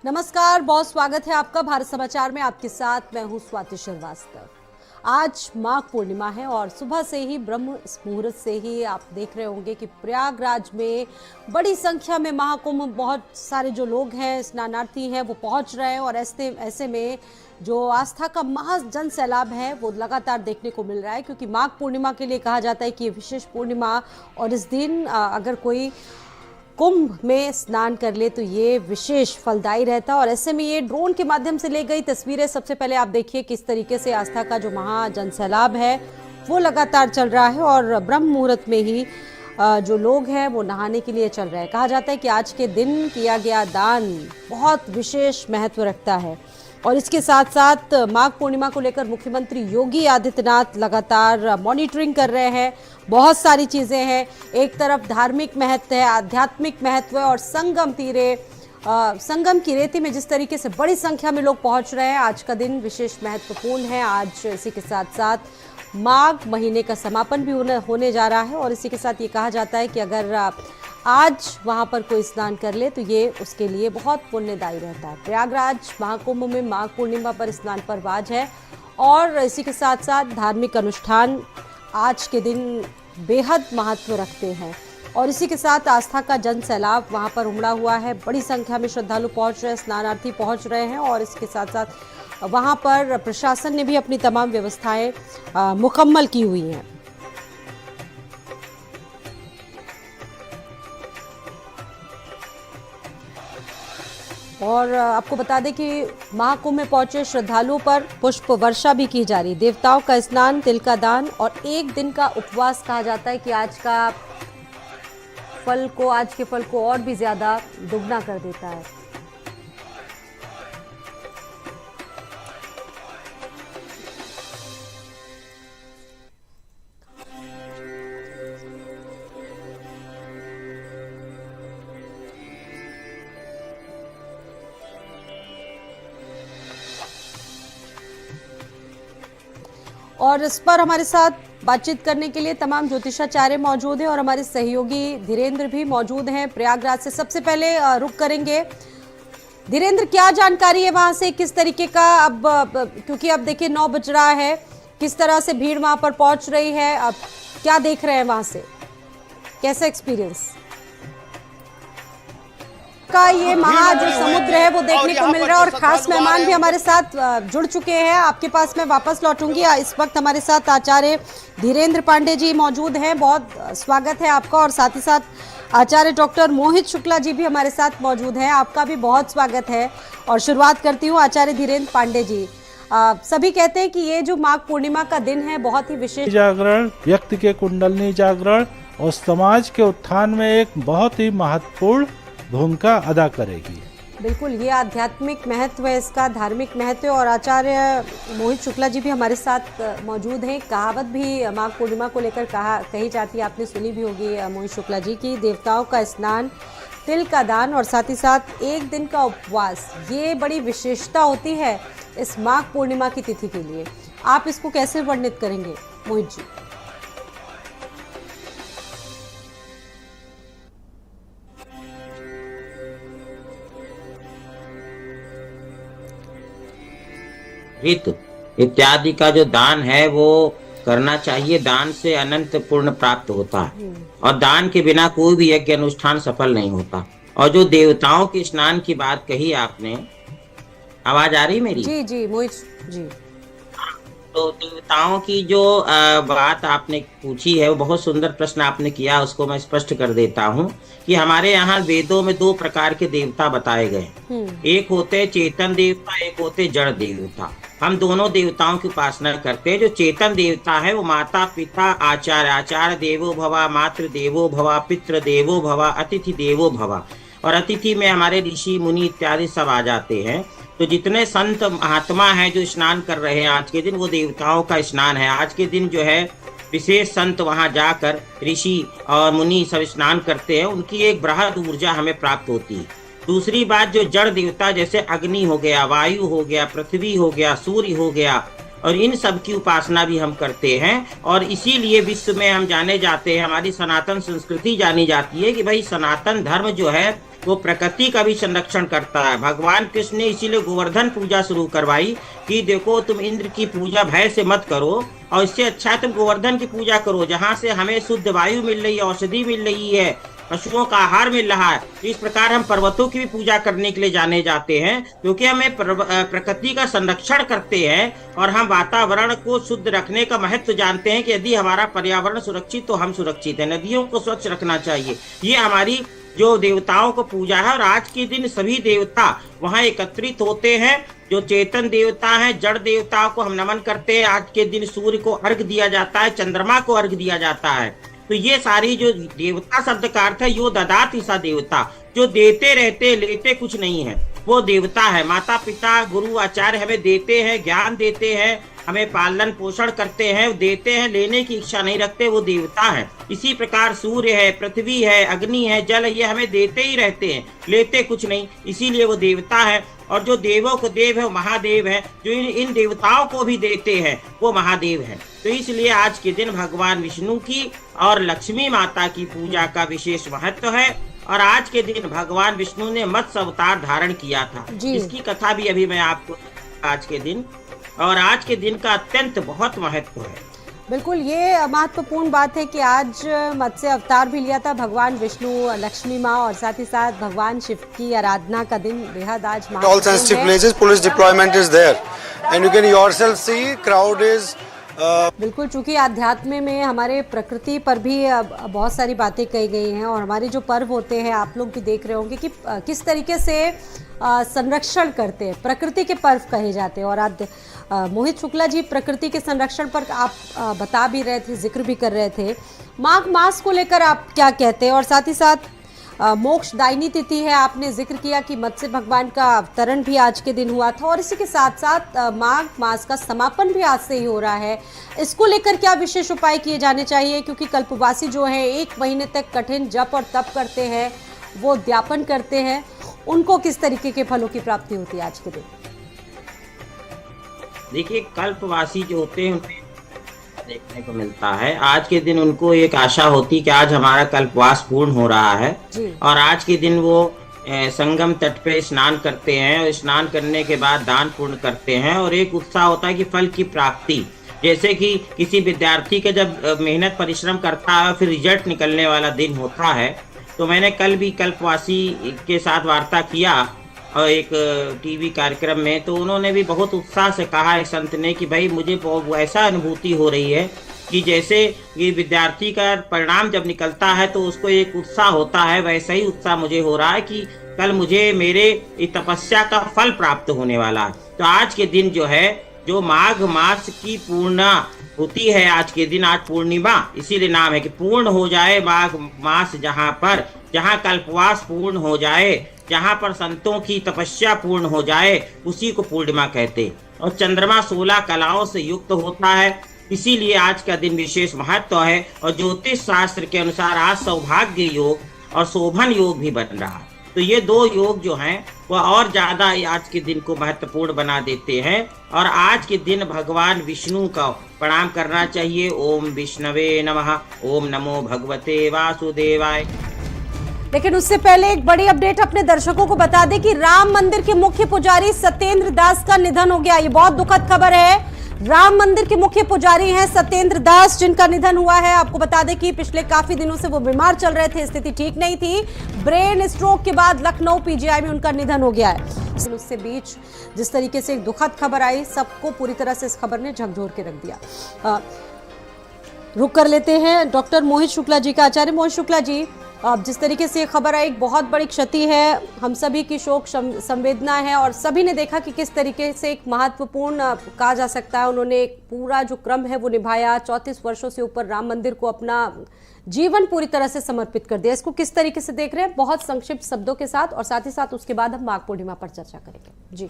नमस्कार, बहुत स्वागत है आपका भारत समाचार में। आपके साथ मैं हूं स्वाति श्रीवास्तव। आज माघ पूर्णिमा है और सुबह से ही ब्रह्म मुहूर्त से ही आप देख रहे होंगे कि प्रयागराज में बड़ी संख्या में महाकुंभ, बहुत सारे जो लोग हैं, स्नानार्थी हैं, वो पहुंच रहे हैं। और ऐसे में जो आस्था का महाजन सैलाब है वो लगातार देखने को मिल रहा है, क्योंकि माघ पूर्णिमा के लिए कहा जाता है कि ये विशेष पूर्णिमा और इस दिन अगर कोई कुंभ में स्नान कर ले तो ये विशेष फलदायी रहता है। और ऐसे में ये ड्रोन के माध्यम से ले गई तस्वीरें, सबसे पहले आप देखिए किस तरीके से आस्था का जो महाजन सैलाब है वो लगातार चल रहा है और ब्रह्म मुहूर्त में ही जो लोग हैं वो नहाने के लिए चल रहे हैं। कहा जाता है कि आज के दिन किया गया दान बहुत विशेष महत्व रखता है। और इसके साथ साथ माघ पूर्णिमा को लेकर मुख्यमंत्री योगी आदित्यनाथ लगातार मॉनिटरिंग कर रहे हैं। बहुत सारी चीज़ें हैं, एक तरफ धार्मिक महत्व है, आध्यात्मिक महत्व है, और संगम की रेती में जिस तरीके से बड़ी संख्या में लोग पहुंच रहे हैं, आज का दिन विशेष महत्वपूर्ण है। आज इसी के साथ साथ माघ महीने का समापन भी होने जा रहा है। और इसी के साथ ये कहा जाता है कि अगर आज वहाँ पर कोई स्नान कर ले तो ये उसके लिए बहुत पुण्यदायी रहता है। प्रयागराज महाकुंभ में माघ पूर्णिमा पर स्नान पर्वाज है और इसी के साथ साथ धार्मिक अनुष्ठान आज के दिन बेहद महत्व रखते हैं। और इसी के साथ आस्था का जन सैलाब वहाँ पर उमड़ा हुआ है। बड़ी संख्या में श्रद्धालु पहुँच रहे हैं, स्नानार्थी पहुँच रहे हैं। और इसके साथ साथ वहाँ पर प्रशासन ने भी अपनी तमाम व्यवस्थाएं मुकम्मल की हुई हैं। और आपको बता दें कि महाकुंभ में पहुंचे श्रद्धालुओं पर पुष्प वर्षा भी की जा रही। देवताओं का स्नान, तिल का दान और एक दिन का उपवास। कहा जाता है कि आज के फल को और भी ज्यादा दुगना कर देता है। और इस पर हमारे साथ बातचीत करने के लिए तमाम ज्योतिषाचार्य मौजूद हैं और हमारे सहयोगी धीरेन्द्र भी मौजूद हैं प्रयागराज से। सबसे पहले रुक करेंगे धीरेन्द्र, क्या जानकारी है वहां से, किस तरीके का अब क्योंकि अब देखिए 9 बज रहा है, किस तरह से भीड़ वहां पर पहुंच रही है, अब क्या देख रहे हैं वहां से, कैसा एक्सपीरियंस का ये महा जो समुद्र है वो देखने को मिल रहा है। और खास मेहमान भी हमारे साथ जुड़ चुके हैं। आपके पास मैं वापस लौटूंगी। इस वक्त हमारे साथ आचार्य धीरेन्द्र पांडे जी मौजूद हैं, बहुत स्वागत है आपका। और साथ ही साथ आचार्य डॉक्टर मोहित शुक्ला जी भी हमारे साथ मौजूद हैं, आपका भी बहुत स्वागत है। और शुरुआत करती हूँ आचार्य धीरेन्द्र पांडे जी। सभी कहते हैं कि ये जो माघ पूर्णिमा का दिन है बहुत ही विशेष जागरण, व्यक्ति के कुंडलनी जागरण और समाज के उत्थान में एक बहुत ही महत्वपूर्ण भूमिका अदा करेगी। बिल्कुल, ये आध्यात्मिक महत्व है, इसका धार्मिक महत्व है। और आचार्य मोहित शुक्ला जी भी हमारे साथ मौजूद हैं। कहावत भी माघ पूर्णिमा को लेकर कही जाती है, आपने सुनी भी होगी मोहित शुक्ला जी की, देवताओं का स्नान, तिल का दान और साथ ही साथ एक दिन का उपवास, ये बड़ी विशेषता होती है इस माघ पूर्णिमा की तिथि के लिए। आप इसको कैसे वर्णित करेंगे मोहित जी? हित इत्यादि का जो दान है वो करना चाहिए। दान से अनंत पुण्य प्राप्त होता है और दान के बिना कोई भी यज्ञ अनुष्ठान सफल नहीं होता। और जो देवताओं के स्नान की बात कही आपने, आवाज आ रही मेरी? जी जी मोहित जी। तो देवताओं की जो बात आपने पूछी है वो बहुत सुंदर प्रश्न आपने किया, उसको मैं स्पष्ट कर देता हूँ कि हमारे यहाँ वेदों में 2 प्रकार के देवता बताए गए। एक होते चेतन देवता, एक होते जड़ देवता। हम दोनों देवताओं की उपासना करते हैं। जो चेतन देवता है वो माता पिता आचार्य देवो भवा, मातृ देवो भवा, पितृ देवो भवा, अतिथि देवो भवा। और अतिथि में हमारे ऋषि मुनि इत्यादि सब आ जाते हैं। तो जितने संत महात्मा हैं जो स्नान कर रहे हैं आज के दिन, वो देवताओं का स्नान है। आज के दिन जो है विशेष संत वहां जाकर ऋषि और मुनि सब स्नान करते हैं, उनकी एक बृहद ऊर्जा हमें प्राप्त होती है। दूसरी बात, जो जड़ देवता जैसे अग्नि हो गया, वायु हो गया, पृथ्वी हो गया, सूर्य हो गया, और इन सब की उपासना भी हम करते हैं। और इसीलिए विश्व में हम जाने जाते हैं, हमारी सनातन संस्कृति जानी जाती है कि भाई सनातन धर्म जो है वो प्रकृति का भी संरक्षण करता है। भगवान कृष्ण ने इसीलिए गोवर्धन पूजा शुरू करवाई कि देखो तुम इंद्र की पूजा भय से मत करो, और इससे अच्छा है तुम गोवर्धन की पूजा करो, जहाँ से हमें शुद्ध वायु मिल रही है, औषधि मिल रही है, पशुओं का आहार मिल रहा है। इस प्रकार हम पर्वतों की भी पूजा करने के लिए जाने जाते हैं, क्योंकि हमें प्रकृति का संरक्षण करते हैं और हम वातावरण को शुद्ध रखने का महत्व जानते हैं कि यदि हमारा पर्यावरण सुरक्षित तो हम सुरक्षित हैं। नदियों को स्वच्छ रखना चाहिए, ये हमारी जो देवताओं को पूजा है। और आज के दिन सभी देवता वहाँ एकत्रित होते हैं, जो चेतन देवता हैं, जड़ देवताओं को हम नमन करते हैं। आज के दिन सूर्य को अर्घ दिया जाता है, चंद्रमा को अर्घ दिया जाता है। तो ये सारी जो देवता शब्द का अर्थ है यो ददाति सा देवता, जो देते रहते लेते कुछ नहीं है, वो देवता है। माता पिता गुरु आचार्य हमें देते हैं, ज्ञान देते हैं, हमें पालन पोषण करते हैं, देते हैं, लेने की इच्छा नहीं रखते, वो देवता है। इसी प्रकार सूर्य है, पृथ्वी है, अग्नि है, जल, ये हमें देते ही रहते हैं, लेते कुछ नहीं, इसीलिए वो देवता है। और जो देवों को देव है वो महादेव है, जो इन देवताओं को भी देते हैं वो महादेव है। तो इसलिए आज के दिन भगवान विष्णु की और लक्ष्मी माता की पूजा का विशेष महत्व है। और आज के दिन भगवान विष्णु ने मत्स्य अवतार धारण किया था, इसकी कथा भी अभी मैं आपको आज के दिन, और आज के दिन का अत्यंत बहुत महत्व है। बिल्कुल, ये महत्वपूर्ण बात है कि आज मत्स्य अवतार भी लिया था भगवान विष्णु, लक्ष्मी माँ, और साथ ही साथ भगवान शिव की आराधना का दिन बेहद आज all sensitive places police deployment is there and you can yourself see crowd is बिल्कुल, चूंकि आध्यात्म में हमारे प्रकृति पर भी बहुत सारी बातें कही गई हैं, और हमारे जो पर्व होते हैं आप लोग भी देख रहे होंगे कि किस तरीके से संरक्षण करते हैं, प्रकृति के पर्व कहे जाते हैं। और आज मोहित शुक्ला जी प्रकृति के संरक्षण पर आप बता भी रहे थे, जिक्र भी कर रहे थे। माघ मास को लेकर आप क्या कहते हैं, और साथ ही साथ मोक्षदायिनी तिथि है, आपने जिक्र किया कि मत्स्य भगवान का अवतरण भी आज के दिन हुआ था, और इसी के साथ साथ माघ मास का समापन भी आज से ही हो रहा है। इसको लेकर क्या विशेष उपाय किए जाने चाहिए, क्योंकि कल्पवासी जो है 1 महीने तक कठिन जप और तप करते हैं, वो ज्ञापन करते हैं, उनको किस तरीके के फलों की प्राप्ति होती है आज के दिन? देखिए, कल्पवासी जो होते हैं उन्हें देखने को मिलता है, आज के दिन उनको एक आशा होती कि आज हमारा कल्पवास पूर्ण हो रहा है, और आज के दिन वो संगम तट पे स्नान करते हैं, और स्नान करने के बाद दान पुण्य करते हैं, और एक उत्साह होता है कि फल की प्राप्ति। जैसे कि किसी विद्यार्थी के जब मेहनत परिश्रम करता है फिर रिजल्ट निकलने वाला दिन होता है, तो मैंने कल भी कल्पवासी के साथ वार्ता किया और एक टीवी कार्यक्रम में, तो उन्होंने भी बहुत उत्साह से कहा एक संत ने कि भाई मुझे ऐसा अनुभूति हो रही है कि जैसे ये विद्यार्थी का परिणाम जब निकलता है तो उसको एक उत्साह होता है, वैसा ही उत्साह मुझे हो रहा है कि कल मुझे मेरे तपस्या का फल प्राप्त होने वाला है। तो आज के दिन जो है, जो माघ मास की पूर्णा होती है आज के दिन, आज पूर्णिमा इसीलिए नाम है कि पूर्ण हो जाए माघ मास, जहाँ कल्पवास पूर्ण हो जाए, जहाँ पर संतों की तपस्या पूर्ण हो जाए, उसी को पूर्णिमा कहते। और चंद्रमा 16 कलाओं से युक्त होता है, इसीलिए आज का दिन विशेष महत्व है। और ज्योतिष शास्त्र के अनुसार आज सौभाग्य योग और शोभन योग भी बन रहा है। तो ये 2 योग जो हैं वह और ज्यादा आज के दिन को महत्वपूर्ण बना देते हैं। और आज के दिन भगवान विष्णु का प्रणाम करना चाहिए। ओम विष्णवे नमः, ओम नमो भगवते वासुदेवाय। लेकिन उससे पहले एक बड़ी अपडेट अपने दर्शकों को बता दें कि राम मंदिर के मुख्य पुजारी सत्येंद्र दास का निधन हो गया। ये बहुत दुखद खबर है। राम मंदिर के मुख्य पुजारी हैं सत्येंद्र दास, जिनका निधन हुआ है। आपको बता दें कि पिछले काफी दिनों से वो बीमार चल रहे थे, स्थिति ठीक नहीं थी। ब्रेन स्ट्रोक के बाद लखनऊ पीजीआई में उनका निधन हो गया है। उससे बीच जिस तरीके से एक दुखद खबर आई, सबको पूरी तरह से इस खबर ने झकझोर के रख दिया। रुक कर लेते हैं डॉक्टर मोहित शुक्ला जी का। आचार्य मोहित शुक्ला जी, अब जिस तरीके से खबर आई, बहुत बड़ी क्षति है, हम सभी की शोक संवेदना है, और सभी ने देखा कि किस तरीके से एक महत्वपूर्ण कहा जा सकता है उन्होंने एक पूरा जो क्रम है वो निभाया। 34 वर्षों से ऊपर राम मंदिर को अपना जीवन पूरी तरह से समर्पित कर दिया। इसको किस तरीके से देख रहे हैं, बहुत संक्षिप्त शब्दों के साथ, और साथ ही साथ उसके बाद हम माघ पूर्णिमा पर चर्चा करेंगे। जी,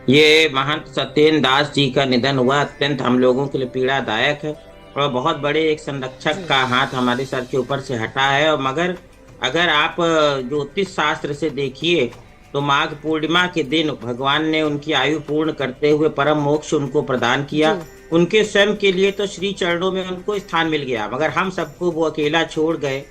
ये महंत सत्येंद्र दास जी का निधन हुआ, अत्यंत हम लोगों के लिए पीड़ादायक है, और बहुत बड़े एक संरक्षक का हाथ हमारे सर के ऊपर से हटा है। और मगर अगर आप ज्योतिष शास्त्र से देखिए तो माघ पूर्णिमा के दिन भगवान ने उनकी आयु पूर्ण करते हुए परम मोक्ष उनको प्रदान किया। उनके स्वयं के लिए तो श्री चरणों में उनको स्थान मिल गया, मगर हम सबको वो अकेला छोड़ गए।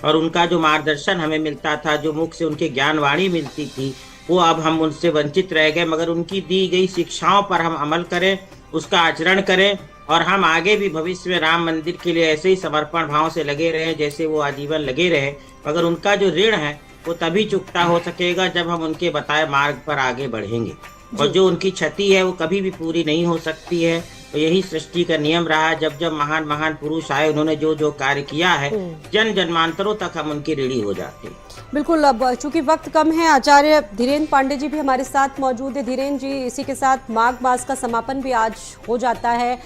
और उनका जो मार्गदर्शन हमें मिलता था, जो मुख से उनके ज्ञानवाणी मिलती थी, वो अब हम उनसे वंचित रह गए। मगर उनकी दी गई शिक्षाओं पर हम अमल करें, उसका आचरण करें, और हम आगे भी भविष्य में राम मंदिर के लिए ऐसे ही समर्पण भाव से लगे रहें जैसे वो आजीवन लगे रहे। मगर उनका जो ऋण है वो तभी चुकता हो सकेगा जब हम उनके बताए मार्ग पर आगे बढ़ेंगे, और जो उनकी क्षति है वो कभी भी पूरी नहीं हो सकती है। तो यही सृष्टि का नियम रहा, जब जब महान महान पुरुष आए, उन्होंने जो जो कार्य किया है, जन जन्मांतरों तक हम उनके ऋणी हो जाते हैं। बिल्कुल। अब चूंकि वक्त कम है, आचार्य धीरेन्द्र पांडे जी भी हमारे साथ मौजूद है। धीरेन्द्र जी, इसी के साथ माघ मास का समापन भी आज हो जाता है।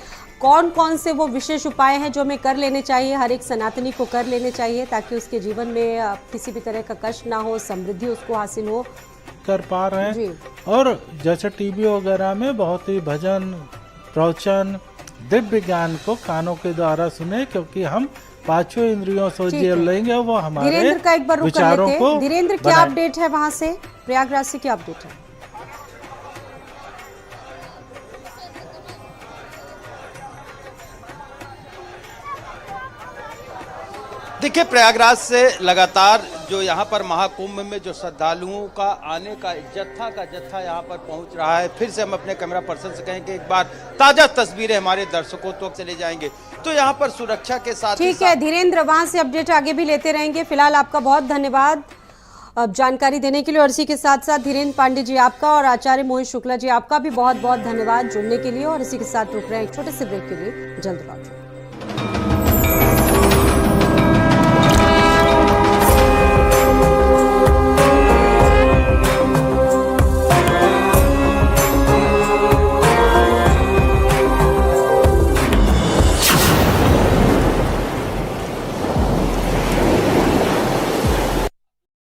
कौन कौन से वो विशेष उपाय हैं जो हमें कर लेने चाहिए, हर एक सनातनी को कर लेने चाहिए, ताकि उसके जीवन में किसी भी तरह का कष्ट ना हो, समृद्धि उसको हासिल हो? कर पा रहे हैं। जी। और जैसे टीवी वगैरह में बहुत ही भजन, प्रवचन, दिव्य ज्ञान को कानों के द्वारा सुने, क्योंकि हम पांचों इंद्रियों से जो लेंगे वो हमारे धीरेन्द्र का एक बार रुक कर विचारों लेते को हैं। धीरेन्द्र, क्या अपडेट है वहां से, प्रयागराज से क्या अपडेट है? देखिए, प्रयागराज से लगातार जो यहाँ पर महाकुंभ में जो श्रद्धालुओं का आने का जत्था यहाँ पर पहुँच रहा है। फिर से हम अपने कैमरा पर्सन से कहेंगे एक बार ताजा तस्वीरें हमारे दर्शकों तक चले जाएंगे। तो यहाँ पर सुरक्षा के साथ ठीक है धीरेन्द्र, वहां से अपडेट आगे भी लेते रहेंगे। फिलहाल आपका बहुत धन्यवाद अब जानकारी देने के लिए, और इसी के साथ साथ धीरेन्द्र पांडे जी आपका और आचार्य मोहित शुक्ला जी आपका भी बहुत बहुत धन्यवाद जुड़ने के लिए। और इसी के साथ रुक रहे हैं एक छोटे से ब्रेक के लिए, जल्द लौट।